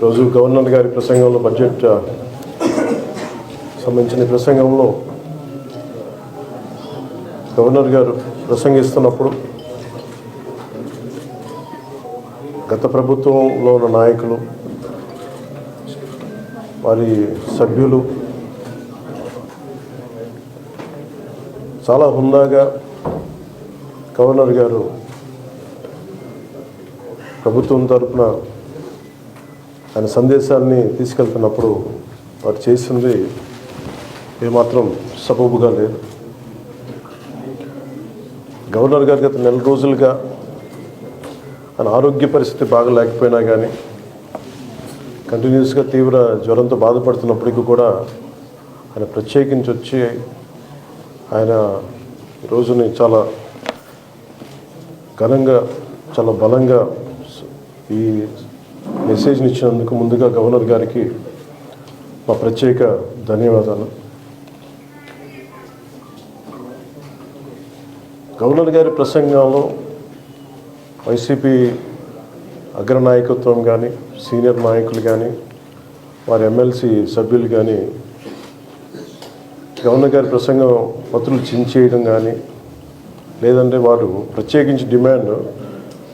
ఈరోజు గవర్నర్ గారి ప్రసంగంలో బడ్జెట్ సంబంధించిన ప్రసంగంలో గవర్నర్ గారు ప్రసంగిస్తున్నప్పుడు గత ప్రభుత్వంలో ఉన్న నాయకులు వారి సభ్యులు చాలా హుందాగా గవర్నర్ గారు ప్రభుత్వం తరపున ఆయన సందేశాన్ని తీసుకెళ్తున్నప్పుడు వారు చేసింది ఏమాత్రం సబబుగా లేదు. గవర్నర్ గారు గత నెల రోజులుగా ఆయన ఆరోగ్య పరిస్థితి బాగా లేకపోయినా కానీ కంటిన్యూస్గా తీవ్ర జ్వరంతో బాధపడుతున్నప్పటికీ కూడా ఆయన ప్రత్యేకించి వచ్చి ఆయన రోజుని చాలా ఘనంగా చాలా బలంగా ఈ మెసేజ్ని ఇచ్చినందుకు ముందుగా గవర్నర్ గారికి మా ప్రత్యేక ధన్యవాదాలు. గవర్నర్ గారి ప్రసంగంలో వైసీపీ అగ్రనాయకత్వం కానీ సీనియర్ నాయకులు కానీ వారి ఎమ్మెల్సీ సభ్యులు కానీ గవర్నర్ గారి ప్రసంగం పత్రులు చించేయడం కానీ లేదంటే వారు ప్రత్యేకించి డిమాండ్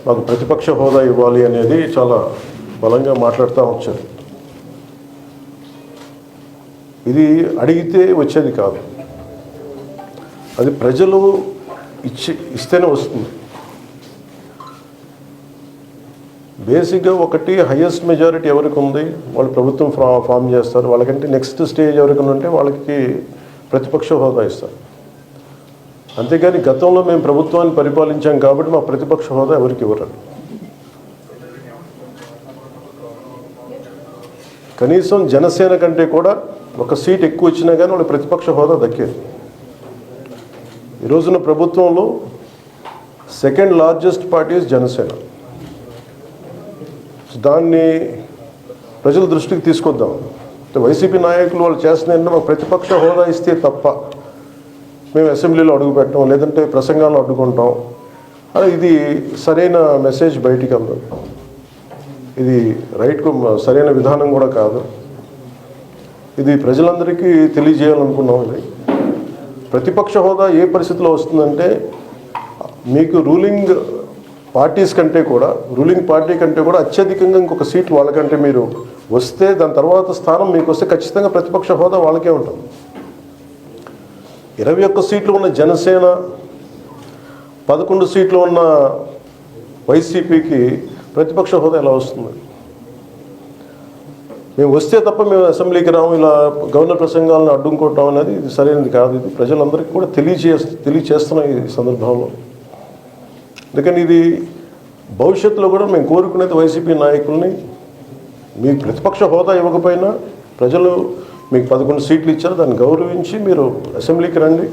మాకు ప్రతిపక్ష హోదా ఇవ్వాలి అనేది చాలా బలంగా మాట్లాడుతూ వచ్చారు. ఇది అడిగితే వచ్చేది కాదు, అది ప్రజలు ఇస్తేనే వస్తుంది. బేసిక్గా ఒకటి హయ్యెస్ట్ మెజారిటీ ఎవరికి ఉంది వాళ్ళు ప్రభుత్వం ఫామ్ చేస్తారు, వాళ్ళకంటే నెక్స్ట్ స్టేజ్ ఎవరికి ఉంటే వాళ్ళకి ప్రతిపక్ష హోదా ఇస్తారు. అంతేగాని గతంలో మేము ప్రభుత్వాన్ని పరిపాలించాం కాబట్టి మా ప్రతిపక్ష హోదా ఎవరికి ఇవ్వరు. కనీసం జనసేన కంటే కూడా ఒక సీట్ ఎక్కువ వచ్చినా కానీ వాళ్ళకి ప్రతిపక్ష హోదా దక్కేది. ఈ రోజున ప్రభుత్వంలో సెకండ్ లార్జెస్ట్ పార్టీ జనసేన. దాన్ని ప్రజల దృష్టికి తీసుకొద్దాం. వైసీపీ నాయకులు వాళ్ళు చేస్తున్నారంటే మాకు ప్రతిపక్ష హోదా ఇస్తే తప్ప మేము అసెంబ్లీలో అడుగు పెట్టాం లేదంటే ప్రసంగాలు అడ్డుకుంటాం అని ఇది సరైన మెసేజ్ బయటికి అందదు. ఇది సరైన విధానం కూడా కాదు. ఇది ప్రజలందరికీ తెలియజేయాలనుకున్నాం. ఇది ప్రతిపక్ష హోదా ఏ పరిస్థితిలో వస్తుందంటే మీకు రూలింగ్ పార్టీ కంటే కూడా అత్యధికంగా ఇంకొక సీట్లు వాళ్ళకంటే మీరు వస్తే దాని తర్వాత స్థానం మీకు వస్తే ఖచ్చితంగా ప్రతిపక్ష హోదా వాళ్ళకే ఉంటుంది. 21 సీట్లు ఉన్న జనసేన 11 సీట్లు ఉన్న వైసీపీకి ప్రతిపక్ష హోదా ఎలా వస్తుంది? మేము వస్తే తప్ప మేము అసెంబ్లీకి రాము, ఇలా గవర్నర్ ప్రసంగాలను అడ్డుకోవటం అనేది ఇది సరైనది కాదు. ఇది ప్రజలందరికీ కూడా తెలియచేస్తున్నాం ఈ సందర్భంలో. అందుకని ఇది భవిష్యత్తులో కూడా మేము కోరుకునేది వైసీపీ నాయకుల్ని మీకు ప్రతిపక్ష హోదా ఇవ్వకపోయినా ప్రజలు మీకు 11 సీట్లు ఇచ్చారు, దాన్ని గౌరవించి మీరు అసెంబ్లీకి రండి.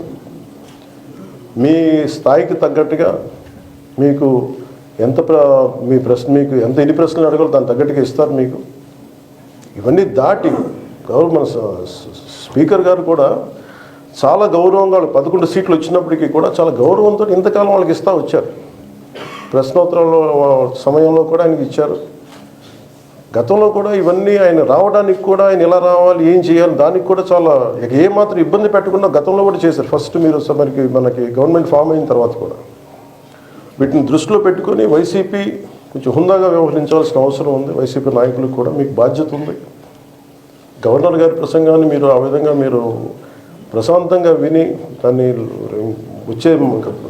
మీ స్థాయికి తగ్గట్టుగా మీకు మీకు ఎన్ని ప్రశ్నలు అడగాలో దాన్ని తగ్గట్టుగా ఇస్తారు మీకు. ఇవన్నీ దాటి మన స్పీకర్ గారు కూడా చాలా గౌరవంగా 11 సీట్లు వచ్చినప్పటికీ కూడా చాలా గౌరవంతో ఇంతకాలం వాళ్ళకి ఇస్తూ వచ్చారు. ప్రశ్నోత్తరాల సమయంలో కూడా ఆయనకి ఇచ్చారు. గతంలో కూడా ఇవన్నీ ఆయన రావడానికి కూడా ఆయన ఎలా రావాలి ఏం చేయాలి దానికి కూడా చాలా ఏమాత్రం ఇబ్బంది పెట్టకుండా గతంలో కూడా చేశారు. ఫస్ట్ మీరు మనకి గవర్నమెంట్ ఫామ్ అయిన తర్వాత కూడా వీటిని దృష్టిలో పెట్టుకొని వైసీపీ కొంచెం హుందాగా వ్యవహరించాల్సిన అవసరం ఉంది. వైసీపీ నాయకులకు కూడా మీకు బాధ్యత ఉంది. గవర్నర్ గారి ప్రసంగాన్ని మీరు ఆ విధంగా మీరు ప్రశాంతంగా విని దాన్ని వచ్చే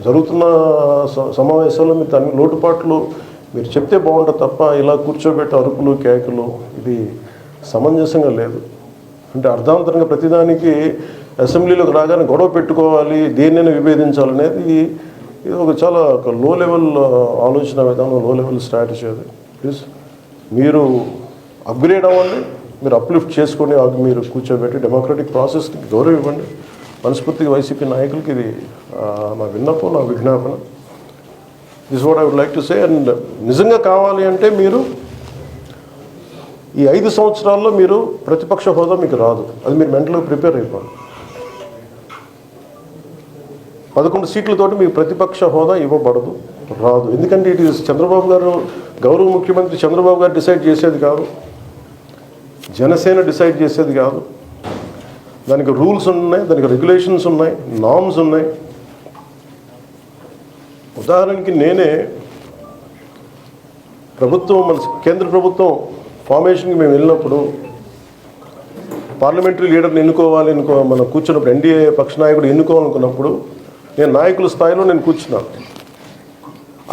జరుగుతున్న సమావేశాల్లో మీరు దాని లోటుపాట్లు మీరు చెప్తే బాగుంటుంది తప్ప ఇలా కూర్చోబెట్టి అరుపులు కేకలు ఇది సమంజసంగా లేదు. అంటే అర్ధాంతరంగా ప్రతిదానికి అసెంబ్లీలోకి రాగానే గొడవ పెట్టుకోవాలి, దేన్నైనా విభేదించాలనేది ఇది చాలా లో లెవెల్ ఆలోచన విధానం, లో లెవెల్ స్ట్రాటజీ. అది ప్లీజ్ మీరు అప్గ్రేడ్ అవ్వండి, మీరు అప్లిఫ్ట్ చేసుకొని మీరు కూర్చోబెట్టి డెమోక్రటిక్ ప్రాసెస్కి గౌరవం ఇవ్వండి. మనస్ఫూర్తిగా వైసీపీ నాయకులకి ఇది నా విన్నపం, నా విజ్ఞాపన. This what I would like to say. And నిజంగా కావాలి అంటే మీరు ఈ 5 సంవత్సరాల్లో మీరు ప్రతిపక్ష హోదా మీకు రాదు, అది మీరు మెంటల్గా ప్రిపేర్ అయిపోవాలి. 11 సీట్లతోటి మీకు ప్రతిపక్ష హోదా ఇవ్వబడదు, రాదు. ఎందుకంటే ఇది చంద్రబాబు గారు, గౌరవ ముఖ్యమంత్రి చంద్రబాబు గారు డిసైడ్ చేసేది కాదు. జనసేన డిసైడ్ చేసేది కాదు. దానికి రూల్స్ ఉన్నాయి, దానికి రెగ్యులేషన్స్ ఉన్నాయి, నార్మ్స్ ఉన్నాయి. ఉదాహరణకి నేనే ప్రభుత్వం, మన కేంద్ర ప్రభుత్వం ఫార్మేషన్కి మేము వెళ్ళినప్పుడు పార్లమెంటరీ లీడర్ని ఎన్నుకోవాలి మనం కూర్చున్నప్పుడు, ఎన్డీఏ పక్ష నాయకుడు ఎన్నుకోవాలనుకున్నప్పుడు నేను నాయకుల స్థాయిలో నేను కూర్చున్నాను.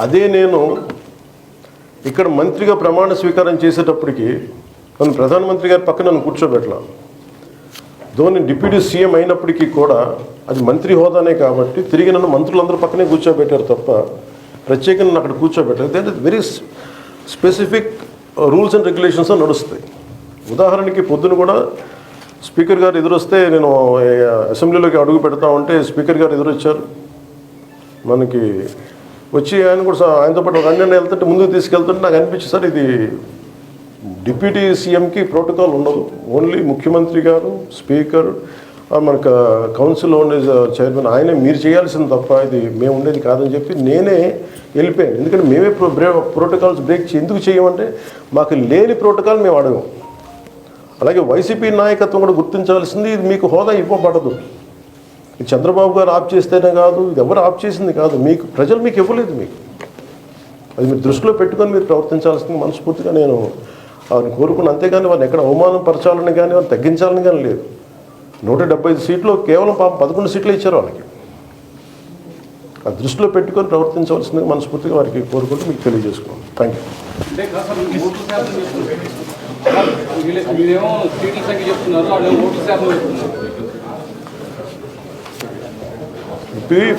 అదే నేను ఇక్కడ మంత్రిగా ప్రమాణ స్వీకారం చేసేటప్పటికి నన్ను ప్రధానమంత్రి గారి పక్కన నన్ను కూర్చోబెట్టలేదు. ధోని డిప్యూటీ సీఎం అయినప్పటికీ కూడా అది మంత్రి హోదానే కాబట్టి తిరిగి నన్ను మంత్రులందరూ పక్కనే కూర్చోబెట్టారు తప్ప ప్రత్యేకంగా నన్ను అక్కడ కూర్చోబెట్టారు. That is very specific rules and regulations నడుస్తాయి. ఉదాహరణకి పొద్దున కూడా స్పీకర్ గారు ఎదురొస్తే నేను అసెంబ్లీలోకి అడుగు పెడతా ఉంటే స్పీకర్ గారు ఎదురొచ్చారు. మనకి వచ్చి ఆయన కూడా ఆయనతో పాటు రండి వెళ్తుంటే ముందుకు తీసుకెళ్తుంటే నాకు అనిపించింది, సార్ ఇది డిప్యూటీ సీఎంకి ప్రోటోకాల్ ఉండదు, ఓన్లీ ముఖ్యమంత్రి గారు, స్పీకర్, మనకు కౌన్సిల్ ఉండే చైర్మన్ ఆయనే మీరు చేయాల్సింది తప్ప ఇది మేము ఉండేది కాదని చెప్పి నేనే వెళ్ళిపోయాను. ఎందుకంటే మేమే ప్రోటోకాల్స్ బ్రేక్ ఎందుకు చేయమంటే మాకు లేని ప్రోటోకాల్ మేము అడగం. అలాగే వైసీపీ నాయకత్వం కూడా గుర్తించాల్సింది, ఇది మీకు హోదా ఇవ్వబడదు. ఇది చంద్రబాబు గారు ఆఫ్ చేస్తేనే కాదు, ఇది ఎవరు ఆఫ్ చేసింది కాదు, మీకు ప్రజలు మీకు ఇవ్వలేదు. మీకు అది మీరు దృష్టిలో పెట్టుకొని మీరు ప్రవర్తించాల్సింది మనస్ఫూర్తిగా నేను వారిని కోరుకున్నాను. అంతేగాని వారిని ఎక్కడ అవమానం పరచాలని కానీ వారిని తగ్గించాలని కానీ లేదు. 175 సీట్లు కేవలం 11 సీట్లు ఇచ్చారు వాళ్ళకి. ఆ దృష్టిలో పెట్టుకొని ప్రవర్తించవలసిందిగా మనస్ఫూర్తిగా వారికి కోరుకుంటూ మీకు తెలియజేసుకున్నాను. Thank you.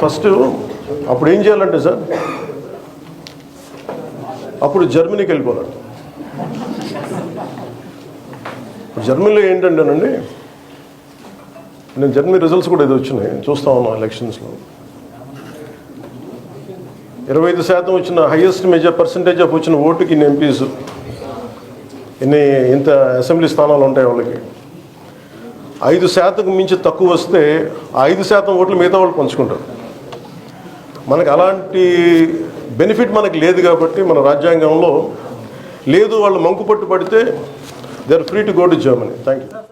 ఫస్ట్ అప్పుడు ఏం చేయాలంటే సార్, అప్పుడు జర్మనీకి వెళ్ళిపోవాలి. జర్మనీలో ఏంటంటేనండి, నేను జర్మనీ రిజల్ట్స్ కూడా ఏదో వచ్చినాయి చూస్తూ ఉన్నాను. ఎలక్షన్స్లో 25% వచ్చిన హైయెస్ట్ పర్సంటేజ్ ఆఫ్ వచ్చిన ఓటుకి ఇన్ని ఎంపీస్, ఇంత అసెంబ్లీ స్థానాలు ఉంటాయి వాళ్ళకి. 5% మించి తక్కువ వస్తే 5% ఓట్లు మిగతా వాళ్ళు పంచుకుంటారు. మనకు అలాంటి బెనిఫిట్ మనకు లేదు కాబట్టి మన రాజ్యాంగంలో లేదు. వాళ్ళు మంకు పట్టు పడితే they are free to go to Germany. Thank you.